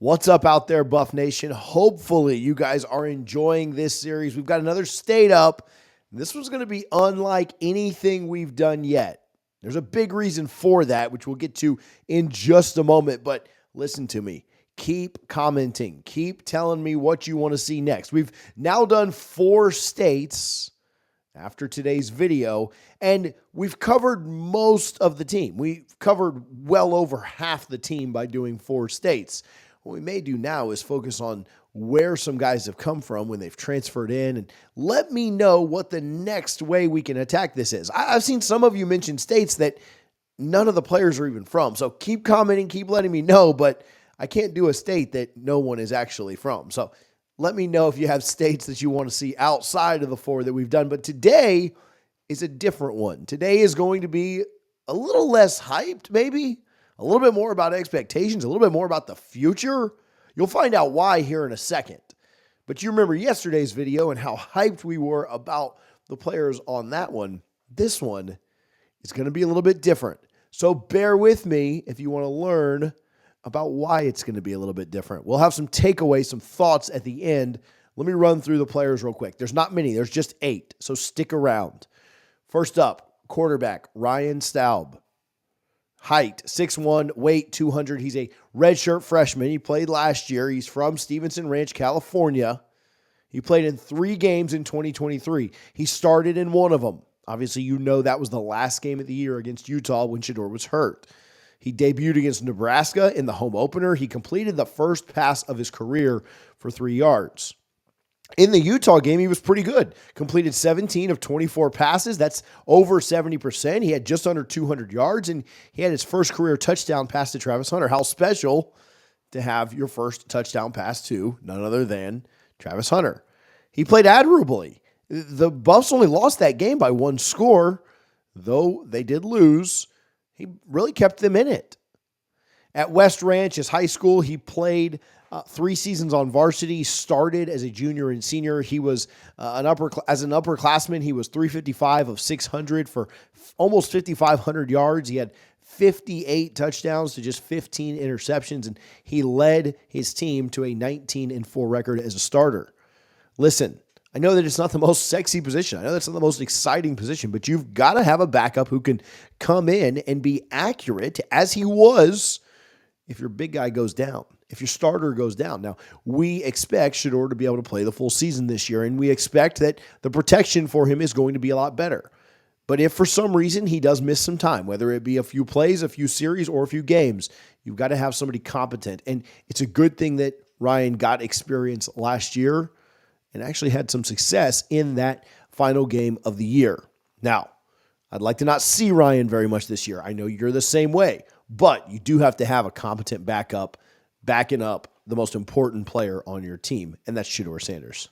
What's up out there, Buff Nation? Hopefully you guys are enjoying this series. We've got another state up. This one's going to be unlike anything we've done yet. There's a big reason for that, which we'll get to in just a moment. But listen to me. Keep commenting. Keep telling me what you want to see next. We've now done 4 states after today's video, and we've covered most of the team. We've covered well over half the team by doing 4 states. What we may do now is focus on where some guys have come from when they've transferred in, and let me know what the next way we can attack this is. I've seen some of you mention states that none of the players are even from, so keep commenting, keep letting me know, but I can't do a state that no one is actually from. So let me know if you have states that you want to see outside of the 4 that we've done, but today is a different one. Today is going to be a little less hyped, maybe. A little bit more about expectations, a little bit more about the future. You'll find out why here in a second. But you remember yesterday's video and how hyped we were about the players on that one. This one is going to be a little bit different. So bear with me if you want to learn about why it's going to be a little bit different. We'll have some takeaways, some thoughts at the end. Let me run through the players real quick. There's not many. There's just 8, so stick around. First up, quarterback, Ryan Staab. Height, 6'1", weight, 200. He's a redshirt freshman. He played last year. He's from Stevenson Ranch, California. He played in 3 games in 2023. He started in 1 of them. Obviously, you know that was the last game of the year against Utah when Shedeur was hurt. He debuted against Nebraska in the home opener. He completed the first pass of his career for 3 yards. In the Utah game, he was pretty good. Completed 17 of 24 passes. That's over 70%. He had just under 200 yards, and he had his first career touchdown pass to Travis Hunter. How special to have your first touchdown pass to none other than Travis Hunter. He played admirably. The Buffs only lost that game by 1 score, though they did lose. He really kept them in it. At West Ranch, his high school, he played 3 seasons on varsity, started as a junior and senior. He was as an upperclassman, he was 355 of 600 for almost 5,500 yards. He had 58 touchdowns to just 15 interceptions, and he led his team to a 19-4 record as a starter. Listen, I know that it's not the most sexy position. I know that's not the most exciting position, but you've got to have a backup who can come in and be accurate as he was if your big guy goes down, if your starter goes down. Now, we expect Shedeur to be able to play the full season this year, and we expect that the protection for him is going to be a lot better. But if for some reason he does miss some time, whether it be a few plays, a few series, or a few games, you've got to have somebody competent. And it's a good thing that Ryan got experience last year and actually had some success in that final game of the year. Now, I'd like to not see Ryan very much this year. I know you're the same way, but you do have to have a competent backup backing up the most important player on your team, and that's Shedeur Sanders.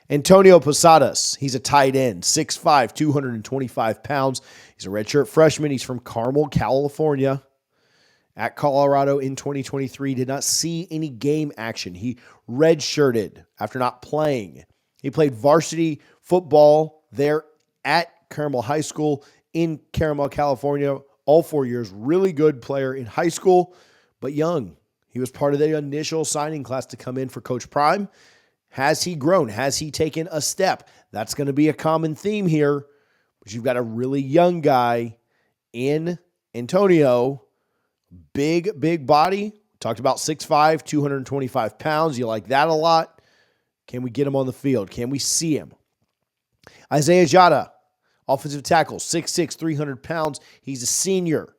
Antonio Posadas, he's a tight end, 6'5", 225 pounds. He's a redshirt freshman. He's from Carmel, California. At Colorado in 2023, did not see any game action. He redshirted after not playing. He played varsity football there at Carmel High School in Carmel, California, all 4 years. Really good player in high school, but young. He was part of the initial signing class to come in for Coach Prime. Has he grown? Has he taken a step? That's going to be a common theme here, but you've got a really young guy in Antonio. Big body. Talked about 6'5", 225 pounds. You like that a lot. Can we get him on the field? Can we see him? Isaiah Jada, offensive tackle, 6'6", 300 pounds. He's a senior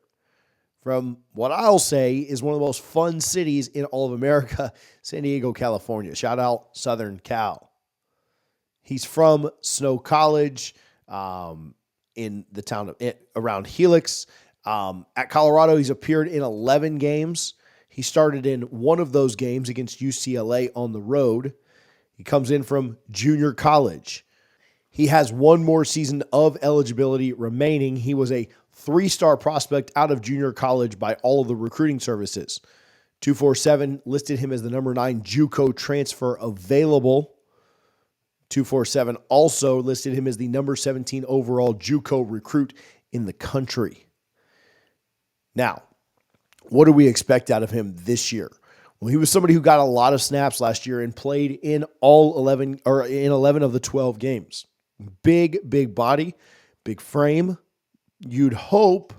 from what I'll say is one of the most fun cities in all of America, San Diego, California. Shout out Southern Cal. He's from Snow College in the town of around Helix. At Colorado, he's appeared in 11 games. He started in 1 of those games against UCLA on the road. He comes in from junior college. He has 1 more season of eligibility remaining. He was a 3-star prospect out of junior college by all of the recruiting services. 247 listed him as the number 9 JUCO transfer available. 247 also listed him as the number 17 overall JUCO recruit in the country. Now, what do we expect out of him this year? Well, he was somebody who got a lot of snaps last year and played in all 11 or in 11 of the 12 games. Big body, big frame. You'd hope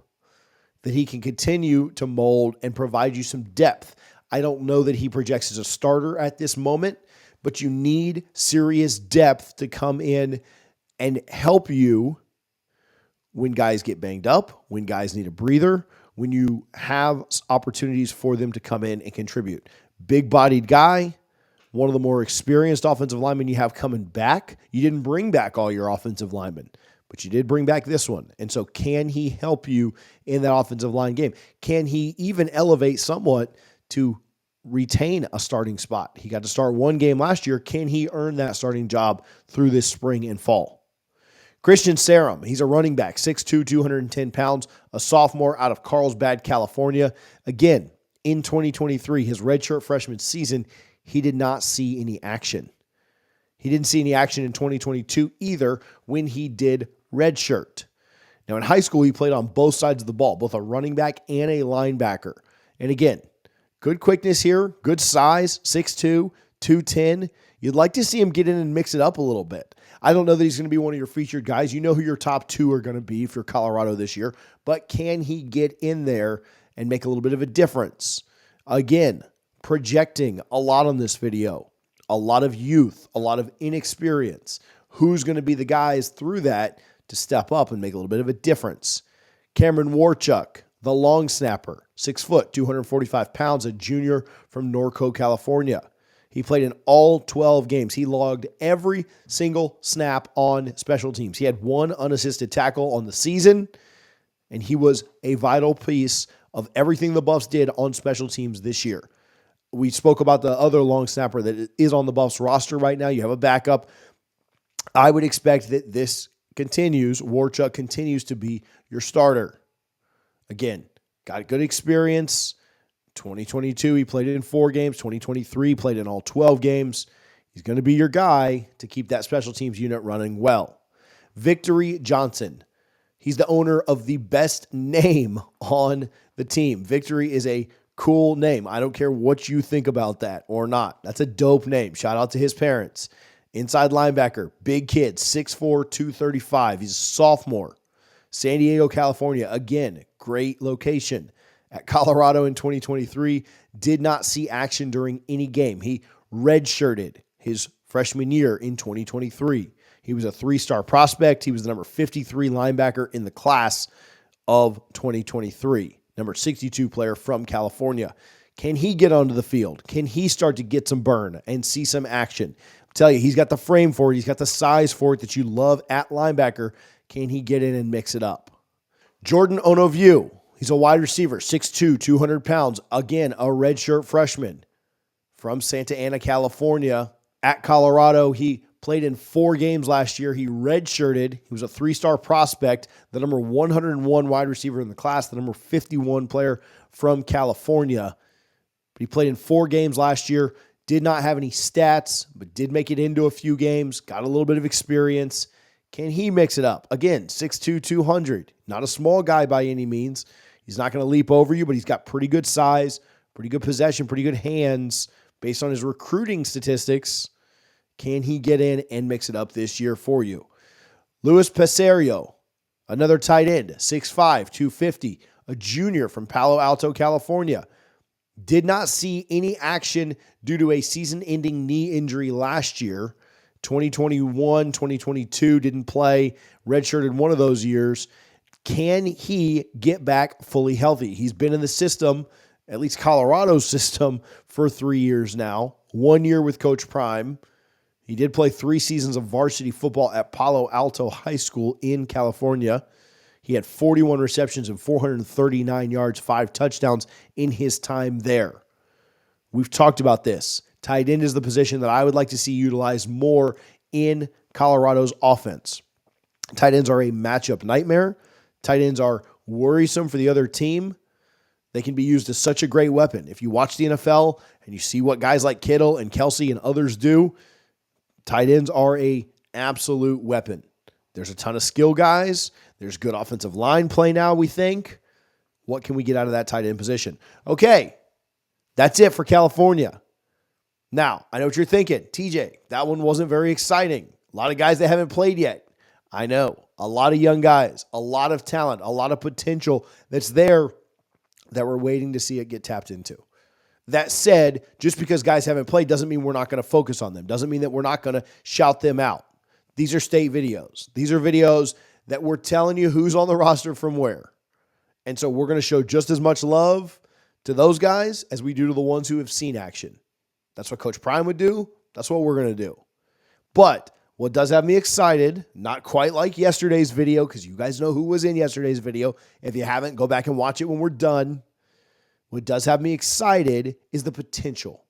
that he can continue to mold and provide you some depth. I don't know that he projects as a starter at this moment, but you need serious depth to come in and help you when guys get banged up, when guys need a breather, when you have opportunities for them to come in and contribute. Big-bodied guy, one of the more experienced offensive linemen you have coming back. You didn't bring back all your offensive linemen, but you did bring back this one. And so can he help you in that offensive line game? Can he even elevate somewhat to retain a starting spot? He got to start one game last year. Can he earn that starting job through this spring and fall? Christian Serum, he's a running back, 6'2", 210 pounds, a sophomore out of Carlsbad, California. Again, in 2023, his redshirt freshman season, he did not see any action. He didn't see any action in 2022 either when he did redshirt. Now, in high school, he played on both sides of the ball, both a running back and a linebacker. And again, good quickness here, good size, 6'2", 210. You'd like to see him get in and mix it up a little bit. I don't know that he's going to be one of your featured guys. You know who your top two are going to be if you're Colorado this year, but can he get in there and make a little bit of a difference? Again, projecting a lot on this video, a lot of youth, a lot of inexperience. Who's going to be the guys through that to step up and make a little bit of a difference? Cameron Warchuck, the long snapper, 6 foot, 245 pounds, a junior from Norco, California. He played in all 12 games. He logged every single snap on special teams. He had one unassisted tackle on the season, and he was a vital piece of everything the Buffs did on special teams this year. We spoke about the other long snapper that is on the Buffs roster right now. You have a backup. I would expect that this continues. Warchuck continues to be your starter. Again, got good experience. 2022, he played in 4 games. 2023, played in all 12 games. He's going to be your guy to keep that special teams unit running well. Victory Johnson. He's the owner of the best name on the team. Victory is a cool name. I don't care what you think about that or not. That's a dope name. Shout out to his parents. Inside linebacker, big kid, 6'4", 235. He's a sophomore. San Diego, California. Again, great location. At Colorado in 2023, did not see action during any game. He redshirted his freshman year in 2023. He was a 3-star prospect. He was the number 53 linebacker in the class of 2023. Number 62 player from California. Can he get onto the field? Can he start to get some burn and see some action? I tell you, he's got the frame for it. He's got the size for it that you love at linebacker. Can he get in and mix it up? Jordan Onovue. He's a wide receiver, 6'2", 200 pounds. Again, a redshirt freshman from Santa Ana, California. At Colorado, he played in 4 games last year. He redshirted. He was a 3-star prospect, the number 101 wide receiver in the class, the number 51 player from California. But he played in 4 games last year, did not have any stats, but did make it into a few games, got a little bit of experience. Can he mix it up? Again, 6'2", 200. Not a small guy by any means. He's not going to leap over you, but he's got pretty good size, pretty good possession, pretty good hands. Based on his recruiting statistics, can he get in and mix it up this year for you? Lukas Pace, another tight end, 6'5", 250, a junior from Palo Alto, California. Did not see any action due to a season-ending knee injury last year. 2021, 2022, didn't play, redshirted one of those years. Can he get back fully healthy? He's been in the system, at least Colorado's system, for 3 years now. 1 year with Coach Prime. He did play 3 seasons of varsity football at Palo Alto High School in California. He had 41 receptions and 439 yards, 5 touchdowns in his time there. We've talked about this. Tight end is the position that I would like to see utilized more in Colorado's offense. Tight ends are a matchup nightmare. Tight ends are worrisome for the other team. They can be used as such a great weapon. If you watch the NFL and you see what guys like Kittle and Kelsey and others do, tight ends are an absolute weapon. There's a ton of skill guys. There's good offensive line play now, we think. What can we get out of that tight end position? Okay, That's it for California. Now, I know what you're thinking. TJ, that one wasn't very exciting. A lot of guys that haven't played yet. I know. A lot of young guys, a lot of talent, a lot of potential that's there that we're waiting to see it get tapped into. That said, just because guys haven't played doesn't mean we're not going to focus on them. Doesn't mean that we're not going to shout them out. These are state videos. These are videos that we're telling you who's on the roster from where. And so we're going to show just as much love to those guys as we do to the ones who have seen action. That's what Coach Prime would do. That's what we're going to do. But what does have me excited, not quite like yesterday's video, because you guys know who was in yesterday's video. If you haven't, go back and watch it when we're done. What does have me excited is the potential.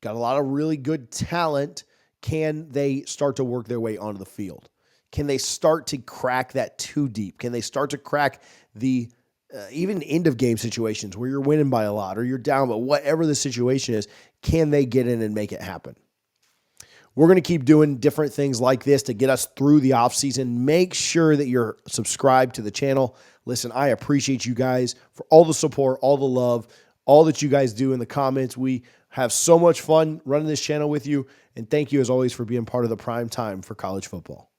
Got a lot of really good talent. Can they start to work their way onto the field? Can they start to crack that too deep? Can they start to crack the even end of game situations where you're winning by a lot or you're down, but whatever the situation is, can they get in and make it happen? We're going to keep doing different things like this to get us through the offseason. Make sure that you're subscribed to the channel. Listen, I appreciate you guys for all the support, all the love, all that you guys do in the comments. We have so much fun running this channel with you, and thank you as always for being part of the prime time for college football.